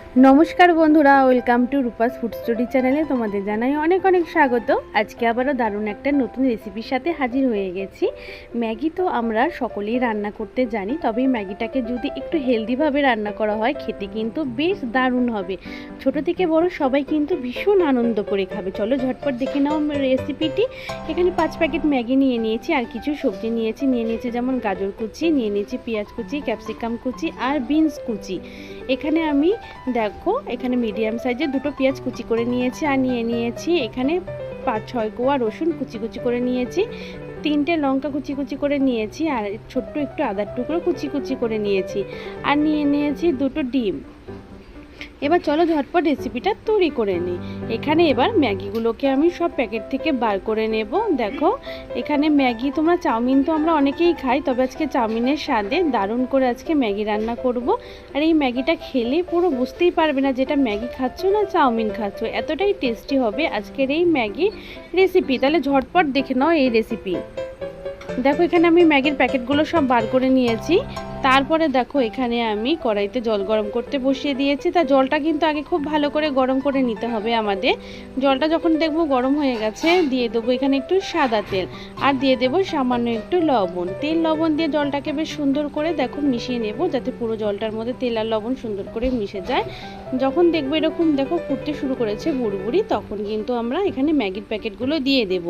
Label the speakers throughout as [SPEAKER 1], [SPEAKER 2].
[SPEAKER 1] নমস্কার বন্ধুরা, welcome to Rupa's food story চ্যানেলে তোমাদের জানাই অনেক অনেক স্বাগত। আজকে আবারও দারুণ একটা নতুন রেসিপির সাথে হাজির হয়ে গেছি। ম্যাগি তো আমরা সকলেই রান্না করতে জানি, তবে ম্যাগিটাকে যদি একটু হেলদিভাবে রান্না করা হয় খেতে কিন্তু বেশ দারুণ হবে। ছোট থেকে বড় সবাই কিন্তু ভীষণ আনন্দ করে খাবে। চলো ঝটপট দেখে নাও রেসিপিটি। এখানে 5 প্যাকেট ম্যাগি নিয়ে নিয়েছি, আর কিছু সবজি নিয়েছি যেমন গাজর কুচি, নিয়ে নিয়েছি পেঁয়াজ কুচি, ক্যাপসিকাম কুচি আর বিনস কুচি। এখানে আমি দেখো এখানে মিডিয়াম সাইজের দুটো পেঁয়াজ কুচি করে নিয়েছি, আর নিয়ে নিয়েছি এখানে 5-6 কোয়া রসুন কুচি কুচি করে নিয়েছি, 3টে লঙ্কা কুচি কুচি করে নিয়েছি, আর ছোট্ট একটু আদার টুকরো কুচি কুচি করে নিয়েছি, আর নিয়ে নিয়েছি দুটো ডিম। এবার চলো ঝটপট রেসিপিটা তৈরি করে নিই। এখানে এবার ম্যাগিগুলোকে আমি সব প্যাকেট থেকে বার করে নেব। দেখো এখানে ম্যাগি, তোমরা চাউমিন তো আমরা অনেকেই খাই, তবে আজকে চাউমিনের স্বাদে দারুণ করে আজকে ম্যাগি রান্না করব। আর এই ম্যাগিটা খেলে পুরো বুঝতেই পারবে না যেটা ম্যাগি খাচ্ছ না চাউমিন খাচ্ছ, এতটাই টেস্টি হবে আজকের এই ম্যাগি রেসিপি। তাহলে ঝটপট দেখে নাও এই রেসিপি। দেখো এখানে আমি ম্যাগির প্যাকেটগুলো সব বার করে নিয়েছি। তারপরে দেখো এখানে আমি কড়াইতে জল গরম করতে বসিয়ে দিয়েছি। তা জলটা কিন্তু আগে খুব ভালো করে গরম করে নিতে হবে আমাদের। জলটা যখন দেখবো গরম হয়ে গেছে, দিয়ে দেবো এখানে একটু সাদা তেল, আর দিয়ে দেবো সামান্য একটু লবণ। তেল লবণ দিয়ে জলটাকে বেশ সুন্দর করে দেখো মিশিয়ে নেব, যাতে পুরো জলটার মধ্যে তেল আর লবণ সুন্দর করে মিশে যায়। যখন দেখবো এরকম দেখো ফুটতে শুরু করেছে বুড়বুড়ি, তখন কিন্তু আমরা এখানে ম্যাগির প্যাকেটগুলো দিয়ে দেব।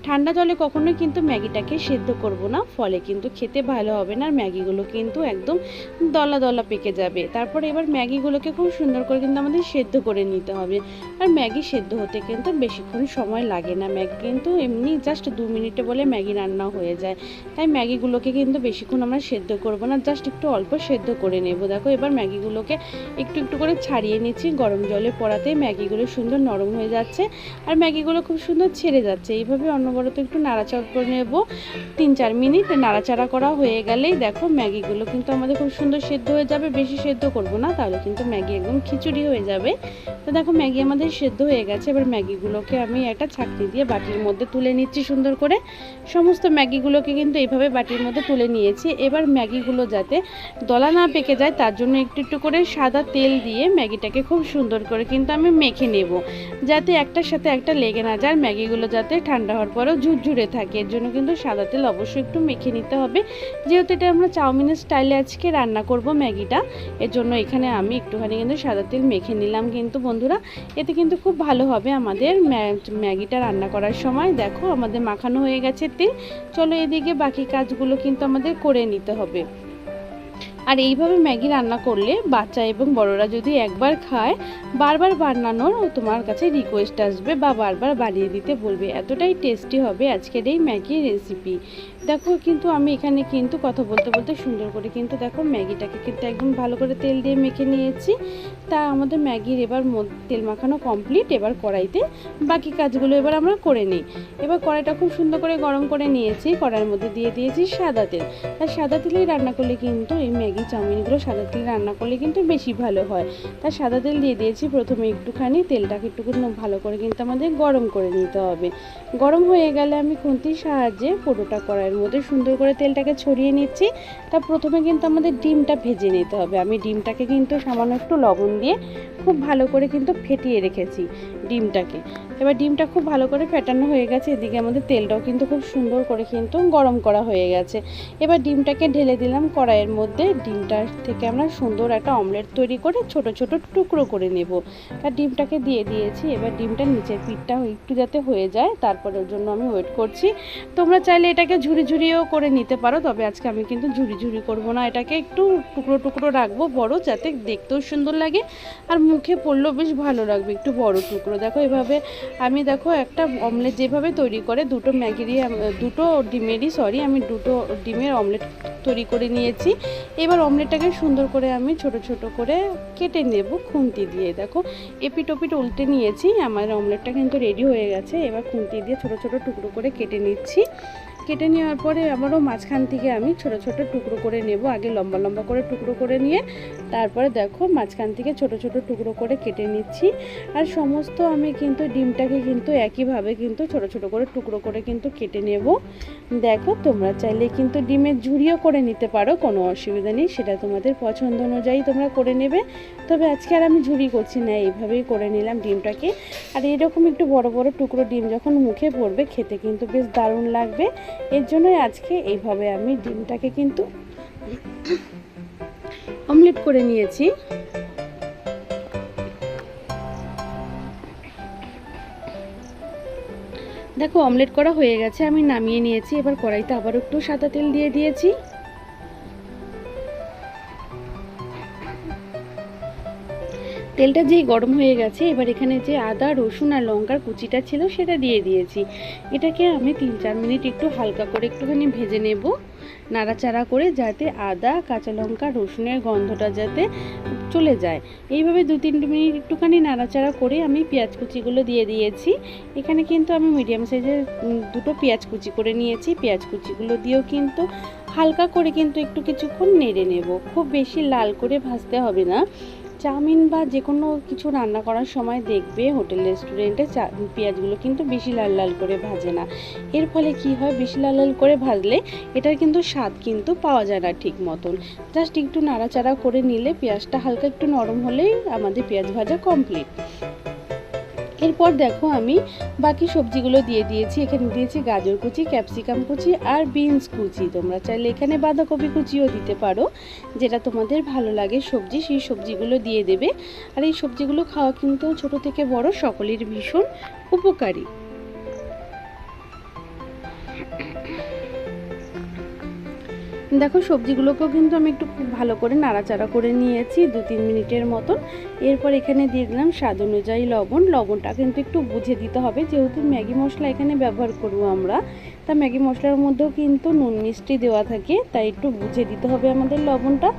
[SPEAKER 1] ঠান্ডা জলে কখনোই কিন্তু ম্যাগিটাকে সেদ্ধ করব না, ফলে কিন্তু খেতে ভালো হবে না, আর ম্যাগিগুলো কিন্তু একদম দলা দলা পেকে যাবে। তারপরে এবার ম্যাগিগুলোকে খুব সুন্দর করে কিন্তু আমাদের সেদ্ধ করে নিতে হবে। আর ম্যাগি সেদ্ধ হতে কিন্তু বেশিক্ষণ সময় লাগে না, ম্যাগি কিন্তু এমনি জাস্ট 2 মিনিটে বলে ম্যাগি রান্না হয়ে যায়। তাই ম্যাগিগুলোকে কিন্তু বেশিক্ষণ আমরা সেদ্ধ করব না, জাস্ট একটু অল্প সেদ্ধ করে নেব। দেখো এবার ম্যাগিগুলোকে একটু একটু করে ছাড়িয়ে নিচ্ছি, গরম জলে পড়াতে ম্যাগিগুলো সুন্দর নরম হয়ে যাচ্ছে, আর ম্যাগিগুলো খুব সুন্দর ছেড়ে যাচ্ছে। এইভাবে অনবরত একটু নাড়াচাড়া করে নেব। 3-4 মিনিট নাড়াচাড়া করা হয়ে গেলেই দেখো ম্যাগিগুলো কিন্তু আমাদের খুব সুন্দর সেদ্ধ হয়ে যাবে। বেশি সেদ্ধ করব না, তাহলে কিন্তু ম্যাগি একদম খিচুড়ি হয়ে যাবে। তো দেখো ম্যাগি আমাদের সেদ্ধ হয়ে গেছে। এবার ম্যাগিগুলোকে আমি একটা ছাঁকনি দিয়ে বাটির মধ্যে তুলে নিচ্ছি সুন্দর করে। সমস্ত ম্যাগিগুলোকে কিন্তু এইভাবে বাটির মধ্যে তুলে নিয়েছি। এবার ম্যাগিগুলো যাতে দলা না পেকে যায়, তার জন্য একটু একটু করে সাদা তেল দিয়ে ম্যাগিটাকে খুব সুন্দর করে কিন্তু আমি মেখে নেব, যাতে একটার সাথে একটা লেগে না যায়। ম্যাগিগুলো যাতে ঠান্ডা হওয়ার পরেও ঝুরঝুরে থাকে, এর জন্য কিন্তু সাদা তেল অবশ্যই একটু মেখে নিতে হবে। যেহেতু এটা আমরা চাউমিনের স্টাইলে আজকে রান্না করব ম্যাগিটা, এর জন্য এখানে আমি একটুখানি কিন্তু সাদা তেল মেখে নিলাম কিন্তু বন্ধুরা। এতে কিন্তু খুব ভালো হবে আমাদের ম্যাগিটা রান্না করার সময়। দেখো আমাদের মাখানো হয়ে গেছে তেল। চলো এদিকে বাকি কাজগুলো কিন্তু আমাদের করে নিতে হবে। আর এইভাবে ম্যাগি রান্না করলে বাচ্চা এবং বড়রা যদি একবার খায়, বারবার বানানোর তোমার কাছে রিকোয়েস্ট আসবে বা বারবার বানিয়ে দিতে বলবে, এতটাই টেস্টি হবে আজকের এই ম্যাগি রেসিপি। দেখো কিন্তু আমি এখানে কিন্তু কথা বলতে বলতে সুন্দর করে কিন্তু দেখো ম্যাগিটাকে কিন্তু একদম ভালো করে তেল দিয়ে মেখে নিয়েছি। তা আমাদের ম্যাগির এবার তেল মাখানো কমপ্লিট। এবার কড়াইতে বাকি কাজগুলো এবার আমরা করে নিই। এবার কড়াইটা খুব সুন্দর করে গরম করে নিয়েছি, কড়াইয়ের মধ্যে দিয়ে দিয়েছি সাদা তেল। আর সাদা তেলেই রান্না করলে কিন্তু এই ম্যাগি চাউমিনগুলো সাদা তেল রান্না করলে কিন্তু বেশি ভালো হয়। তার সাদা তেল দিয়ে দিয়েছি প্রথমে একটুখানি, তেলটাকে একটু ভালো করে কিন্তু আমাদের গরম করে নিতে হবে। গরম হয়ে গেলে আমি খুন্তির সাহায্যে পুরোটা কড়াইয়ের মধ্যে সুন্দর করে তেলটাকে ছড়িয়ে নিচ্ছি। তা প্রথমে কিন্তু আমাদের ডিমটা ভেজে নিতে হবে। আমি ডিমটাকে কিন্তু সামান্য একটু লবণ দিয়ে খুব ভালো করে কিন্তু ফেটিয়ে রেখেছি ডিমটাকে। এবার ডিমটা খুব ভালো করে ফেটানো হয়ে গেছে, এদিকে আমাদের তেলটাও কিন্তু খুব সুন্দর করে কিন্তু গরম করা হয়ে গেছে। এবার ডিমটাকে ঢেলে দিলাম কড়াইয়ের মধ্যে। ডিমটার থেকে আমরা সুন্দর একটা অমলেট তৈরি করে ছোট ছোট টুকরো করে নেব। তার ডিমটাকে দিয়ে দিয়েছি। এবার ডিমটার নিচের পিঠটা একটু যাতে হয়ে যায়, তারপরের জন্য আমি ওয়েট করছি। তোমরা চাইলে এটাকে ঝুরি ঝুরিও করে নিতে পারো, তবে আজকে আমি কিন্তু ঝুরি ঝুরি করব না, এটাকে একটু টুকরো টুকরো রাখবো বড়, যাতে দেখতেও সুন্দর লাগে আর মুখে পড়লেও বেশ ভালো লাগবে। একটু বড় টুকরো। দেখো এভাবে আমি দেখো একটা অমলেট যেভাবে তৈরি করে দুটো ডিমের অমলেট তৈরি করে নিয়েছি। এবার অমলেটটাকে সুন্দর করে আমি ছোট ছোট করে কেটে নেব খুন্তি দিয়ে। দেখো এপিট ওপিট উল্টে নিয়েছি, আমার অমলেটটা কিন্তু রেডি হয়ে গেছে। এবার খুন্তি দিয়ে ছোট ছোট টুকরো করে কেটে নিচ্ছি। কেটে নেওয়ার পরে আবারও মাঝখান থেকে আমি ছোট ছোট টুকরো করে নেব। আগে লম্বা লম্বা করে টুকরো করে নিয়ে তারপরে দেখো মাঝখান থেকে ছোট ছোট টুকরো করে কেটে নিচ্ছি। আর সমস্ত আমি কিন্তু ডিমটাকে কিন্তু একইভাবে কিন্তু ছোট ছোট করে টুকরো করে কিন্তু কেটে নেব। দেখো তোমরা চাইলে কিন্তু ডিমের ঝুড়িও করে নিতে পারো, কোনো অসুবিধা নেই, সেটা তোমাদের পছন্দ অনুযায়ী তোমরা করে নেবে। তবে আজকে আর আমি ঝুড়ি করছি না, এইভাবেই করে নিলাম ডিমটাকে। আর এরকম একটু বড় বড় টুকরো ডিম যখন মুখে পড়বে খেতে কিন্তু বেশ দারুণ লাগবে। এর জন্যই আজকে এইভাবে আমি ডিমটাকে কিন্তু অমলেট করে নিয়েছি। দেখো অমলেট করা হয়ে গেছে, আমি নামিয়ে নিয়েছি। এবার কড়াইতে আবার একটু সাদা তেল দিয়ে দিয়েছি। তেলটা যেই গরম হয়ে গেছে, এবার এখানে যে আদা রসুন আর লঙ্কার কুচিটা ছিল সেটা দিয়ে দিয়েছি। এটাকে আমি 3-4 মিনিট একটু হালকা করে একটুখানি ভেজে নেব, নাড়াচাড়া করে, যাতে আদা কাঁচা লঙ্কা রসুনের গন্ধটা যাতে চলে যায়। এইভাবে 2-3 মিনিট একটুখানি নাড়াচাড়া করে আমি পেঁয়াজ কুচিগুলো দিয়ে দিয়েছি। এখানে কিন্তু আমি মিডিয়াম সাইজের 2টো পেঁয়াজ কুচি করে নিয়েছি। পেঁয়াজ কুচিগুলো দিয়েও কিন্তু হালকা করে কিন্তু একটু কিছুক্ষণ নেড়ে নেব, খুব বেশি লাল করে ভাজতে হবে না। চাউমিন বা যে কোনো কিছু রান্না করার সময় দেখবে হোটেল রেস্টুরেন্টে পেঁয়াজগুলো কিন্তু বেশি লাল লাল করে ভাজে না। এর ফলে কি হয়, বেশি লাল লাল করে ভাজলে এটার কিন্তু স্বাদ কিন্তু পাওয়া যায় না ঠিক মতন। জাস্ট একটু নাড়াচাড়া করে নিলে পেঁয়াজটা হালকা একটু নরম হলেই আমাদের পেঁয়াজ ভাজা কমপ্লিট। এরপর দেখো আমি বাকি সবজিগুলো দিয়ে দিয়েছি। এখানে দিয়েছি গাজর কুচি, ক্যাপসিকাম কুচি আর বিনস কুচি। তোমরা চাইলে এখানে বাঁধাকপি কুচিও দিতে পারো, যেটা তোমাদের ভালো লাগে সবজি সেই সবজিগুলো দিয়ে দেবে। আর এই সবজিগুলো খাওয়া কিন্তু ছোট থেকে বড় সকলের ভীষণ উপকারী। দেখো সবজিগুলোকেও কিন্তু আমি একটু খুব ভালো করে নাড়াচাড়া করে নিয়েছি 2-3 মিনিটের মতন। এরপর এখানে দিয়ে দিলাম স্বাদ অনুযায়ী লবণ। লবণটা কিন্তু একটু বুঝে দিতে হবে, যেহেতু ম্যাগি মশলা এখানে ব্যবহার করব আমরা, তা ম্যাগি মশলার মধ্যেও কিন্তু নুন মিষ্টি দেওয়া থাকে, তাই একটু বুঝে দিতে হবে আমাদের লবণটা।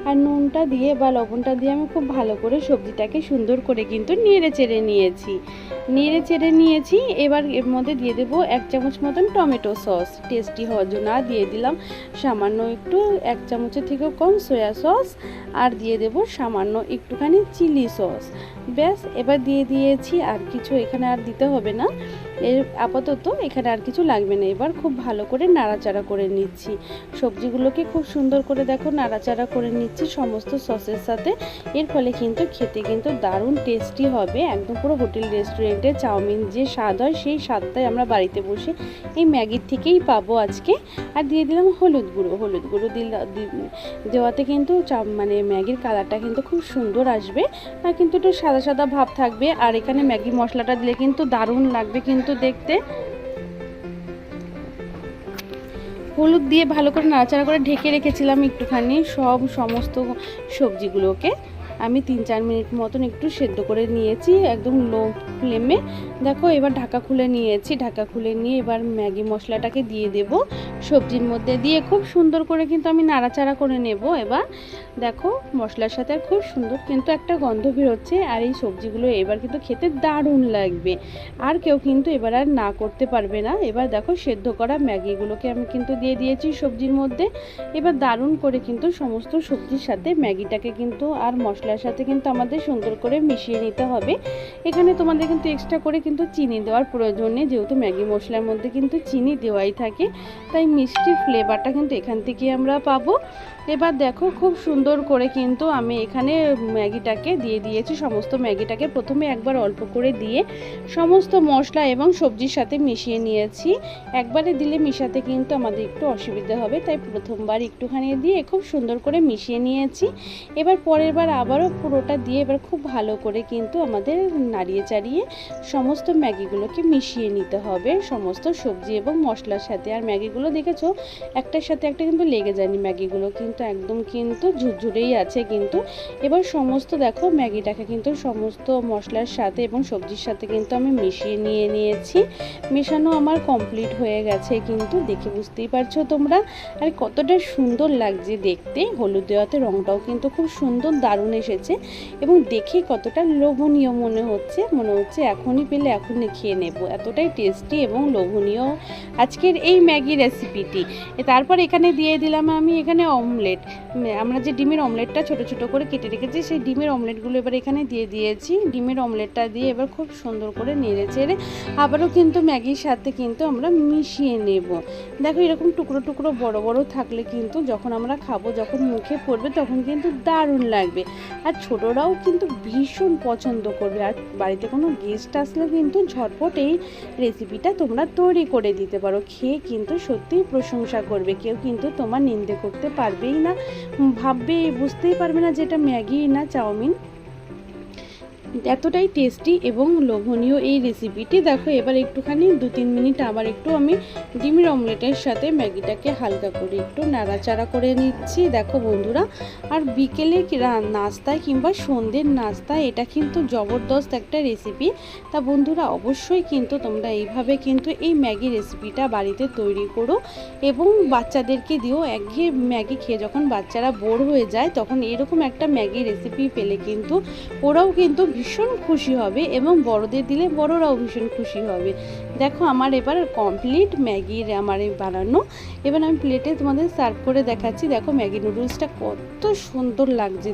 [SPEAKER 1] আর নুনটা দিয়ে বা লবণটা দিয়ে আমি খুব ভালো করে সবজিটাকে সুন্দর করে কিন্তু নেড়ে চেড়ে নিয়েছি। এবার এর মধ্যে দিয়ে দেবো 1 চামচ মতন টমেটো সস টেস্টি হওয়ার জন্য। আর দিয়ে দিলাম সামান্য একটু 1 চামচের থেকেও কম সয়া সস, আর দিয়ে দেব সামান্য একটুখানি চিলি সস। ব্যাস, এবার দিয়ে দিয়েছি, আর কিছু এখানে আর দিতে হবে না। এর আপাতত এখানে আর কিছু লাগবে না। এবার খুব ভালো করে নাড়াচাড়া করে নিচ্ছি সবজিগুলোকে, খুব সুন্দর করে দেখো নাড়াচাড়া করে নিচ্ছি সমস্ত সসের সাথে। এর ফলে কিন্তু খেতে কিন্তু দারুণ টেস্টি হবে, একদম পুরো হোটেল রেস্টুরেন্টে চাউমিন যে স্বাদ হয় সেই স্বাদটাই আমরা বাড়িতে বসে এই ম্যাগির থেকেই পাবো আজকে। আর দিয়ে দিলাম হলুদ গুঁড়ো দেওয়াতে কিন্তু মানে ম্যাগির কালারটা কিন্তু খুব সুন্দর আসবে, আর কিন্তু একটু সাদা সাদা ভাব থাকবে। আর এখানে ম্যাগি মশলাটা দিলে কিন্তু দারুণ লাগবে কিন্তু দেখতে। হলুদ দিয়ে ভালো করে নাড়াচাড়া করে ঢেকে রেখেছিলাম একটুখানি সমস্ত সবজিগুলোকে। আমি 3-4 মিনিট মতন একটু সেদ্ধ করে নিয়েছি একদম লো ফ্লেমে। দেখো এবার ঢাকা খুলে নিয়েছি, ঢাকা খুলে নিয়ে এবার ম্যাগি মশলাটাকে দিয়ে দেব সবজির মধ্যে, দিয়ে খুব সুন্দর করে কিন্তু আমি নাড়াচাড়া করে নেব। এবার দেখো মশলার সাথে আর খুব সুন্দর কিন্তু একটা গন্ধ বেরোচ্ছে, আর এই সবজিগুলো এবার কিন্তু খেতে দারুণ লাগবে, আর কেউ কিন্তু এবার আর না করতে পারবে না। এবার দেখো সেদ্ধ করা ম্যাগিগুলোকে আমি কিন্তু দিয়ে দিয়েছি সবজির মধ্যে। এবার দারুণ করে কিন্তু সমস্ত সবজির সাথে ম্যাগিটাকে কিন্তু আর মশলার সাথে কিন্তু আমাদের সুন্দর করে মিশিয়ে নিতে হবে। এখানে তোমাদের কিন্তু এক্সট্রা করে কিন্তু চিনি দেওয়ার প্রয়োজন নেই, যেহেতু ম্যাগি মশলার মধ্যে কিন্তু চিনি দেওয়াই থাকে, তাই মিষ্টির ফ্লেভারটা কিন্তু এখান থেকে আমরা পাবো। এবার দেখো খুব সুন্দর করে কিন্তু আমি এখানে ম্যাগিটাকে দিয়ে দিয়েছি। সমস্ত ম্যাগিটাকে প্রথমে একবার অল্প করে দিয়ে সমস্ত মশলা এবং সবজির সাথে মিশিয়ে নিয়েছি। একবারে দিলে মিশাতে কিন্তু আমাদের একটু অসুবিধা হবে, তাই প্রথমবার একটুখানি দিয়ে খুব সুন্দর করে মিশিয়ে নিয়েছি। এবার পরের বার আবারও পুরোটা দিয়ে এবার খুব ভালো করে কিন্তু আমাদের নাড়িয়ে চাড়িয়ে সমস্ত ম্যাগিগুলোকে মিশিয়ে নিতে হবে সমস্ত সবজি এবং মশলার সাথে। আর ম্যাগিগুলো দেখেছো একটার সাথে একটা কিন্তু লেগে যায়নি, ম্যাগিগুলো কিন্তু একদম কিন্তু ঝুরঝুরেই আছে কিন্তু। এবার সমস্ত দেখো ম্যাগিটাকে কিন্তু সমস্ত মশলার সাথে এবং সবজির সাথে কিন্তু আমি মিশিয়ে নিয়েছি। মেশানো আমার কমপ্লিট হয়ে গেছে কিন্তু, দেখে বুঝতেই পারছো তোমরা। আর কতটা সুন্দর লাগছে দেখতে, হলুদ দেওয়াতে রঙটাও কিন্তু খুব সুন্দর দারুণ বসেছে এবং দেখে কতটা লোভনীয় মনে হচ্ছে এখনই পেলে এখনই খেয়ে নেব, এতটাই টেস্টি এবং লোভনীয় আজকের এই ম্যাগি রেসিপিটি। তারপর এখানে দিয়ে দিলাম আমি এখানে অমলেট, আমরা যে ডিমের অমলেটটা ছোট ছোট করে কেটে রেখেছি সেই ডিমের অমলেটগুলো এবার এখানে দিয়ে দিয়েছি। ডিমের অমলেটটা দিয়ে এবার খুব সুন্দর করে নেড়ে চেড়ে আবারও কিন্তু ম্যাগির সাথে কিন্তু আমরা মিশিয়ে নেব। দেখো এরকম টুকরো টুকরো বড় বড় থাকলে কিন্তু যখন আমরা খাবো, যখন মুখে পড়বে তখন কিন্তু দারুণ লাগবে, আর ছোটরাও কিন্তু ভীষণ পছন্দ করবে। আর বাড়িতে কোনো গেস্ট আসলে কিন্তু ঝটপট এই রেসিপিটা তোমরা তৈরি করে দিতে পারো, খেয়ে কিন্তু সত্যিই প্রশংসা করবে। কেউ কিন্তু তোমার নিন্দে করতে পারবেই না, ভাববে বুঝতেই পারবে না যে এটা ম্যাগি না চাউমিন। এতটাই টেস্টি এবং লোভনীয় এই রেসিপিটি। দেখো এবার একটুখানি 2-3 মিনিট আবার একটু আমি ডিমের অমলেটের সাথে ম্যাগিটাকে হালকা করে একটু নাড়াচাড়া করে নিচ্ছি। দেখো বন্ধুরা, আর বিকেলে নাস্তায় কিংবা সন্ধ্যের নাস্তায় এটা কিন্তু জবরদস্ত একটা রেসিপি। তা বন্ধুরা অবশ্যই কিন্তু তোমরা এইভাবে কিন্তু এই ম্যাগি রেসিপিটা বাড়িতে তৈরি করো এবং বাচ্চাদেরকে দিও। একঘেয়ে ম্যাগি খেয়ে যখন বাচ্চারা বোর হয়ে যায় তখন এরকম একটা ম্যাগি রেসিপি পেলে কিন্তু ওরাও কিন্তু ভীষণ খুশি হবে এবং বড়দের দিলে বড়রাও ভীষণ খুশি হবে। দেখো আমার এবার কমপ্লিট ম্যাগির আমার এই বানানো। এবার আমি প্লেটে তোমাদের সার্ভ করে দেখাচ্ছি। দেখো ম্যাগি নুডলসটা কত সুন্দর লাগছে,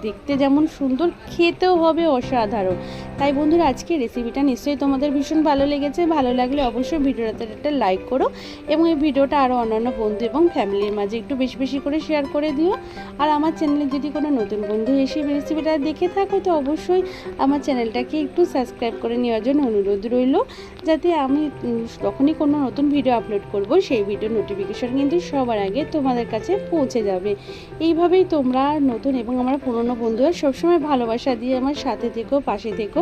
[SPEAKER 1] দেখতে যেমন সুন্দর, খেতেও হবে অসাধারণ। তাই বন্ধুরা আজকে রেসিপিটা নিশ্চয়ই তোমাদের ভীষণ ভালো লেগেছে। ভালো লাগলে অবশ্যই ভিডিওটাতে একটা লাইক করো এবং এই ভিডিওটা আরও অন্যান্য বন্ধু এবং ফ্যামিলির মাঝে একটু বেশি বেশি করে শেয়ার করে দিও। আর আমার চ্যানেলে যদি কোনো নতুন বন্ধু এসে রেসিপিটা দেখে থাকো তো অবশ্যই আমার চ্যানেলটাকে একটু সাবস্ক্রাইব করে নেওয়ার জন্য অনুরোধ রইল, যাতে আমি যখনই কোনো নতুন ভিডিও আপলোড করব সেই ভিডিও নোটিফিকেশন কিন্তু সবার আগে তোমাদের কাছে পৌঁছে যাবে। এইভাবেই তোমরা নতুন এবং আমার পুরনো বন্ধুরা সবসময় ভালোবাসা দিয়ে আমার সাথে থেকো, পাশে থেকো।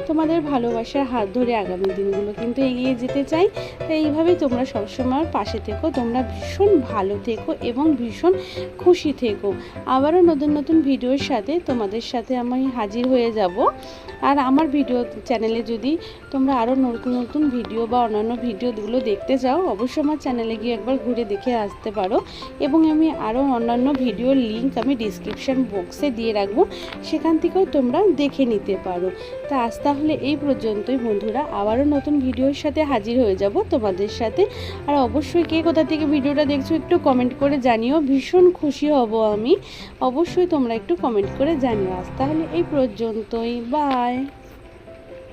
[SPEAKER 1] তোমাদের ভালোবাসার হাত ধরে আগামী দিনগুলো কিন্তু এগিয়ে যেতে চাই। তাই এইভাবেই তোমরা সবসময় আমার পাশে থেকো। তোমরা ভীষণ ভালো থেকো এবং ভীষণ খুশি থেকো। আবারও নতুন নতুন ভিডিওর সাথে তোমাদের সাথে আমি হাজির হয়ে যাব। আর আমার ভিডিও চ্যানেলে যদি তোমরা আরও নতুন নতুন ভিডিও বা অন্যান্য ভিডিওগুলো দেখতে চাও অবশ্যই আমার চ্যানেলে গিয়ে একবার ঘুরে দেখে আসতে পারো এবং আমি আরও অন্যান্য ভিডিওর লিঙ্ক আমি ডিসক্রিপশান বক্সে দিয়ে রাখবো, সেখান থেকেও তোমরা দেখে নিতে পারো। তা আজ তাহলে এই পর্যন্তই বন্ধুরা, আবারও নতুন ভিডিওর সাথে হাজির হয়ে যাব তোমাদের সাথে। আর অবশ্যই কে কোথা থেকে ভিডিওটা দেখছো একটু কমেন্ট করে জানিও, ভীষণ খুশি হব আমি। অবশ্যই তোমরা একটু কমেন্ট করে জানিও। আজ তাহলে এই পর্যন্তই, বাই।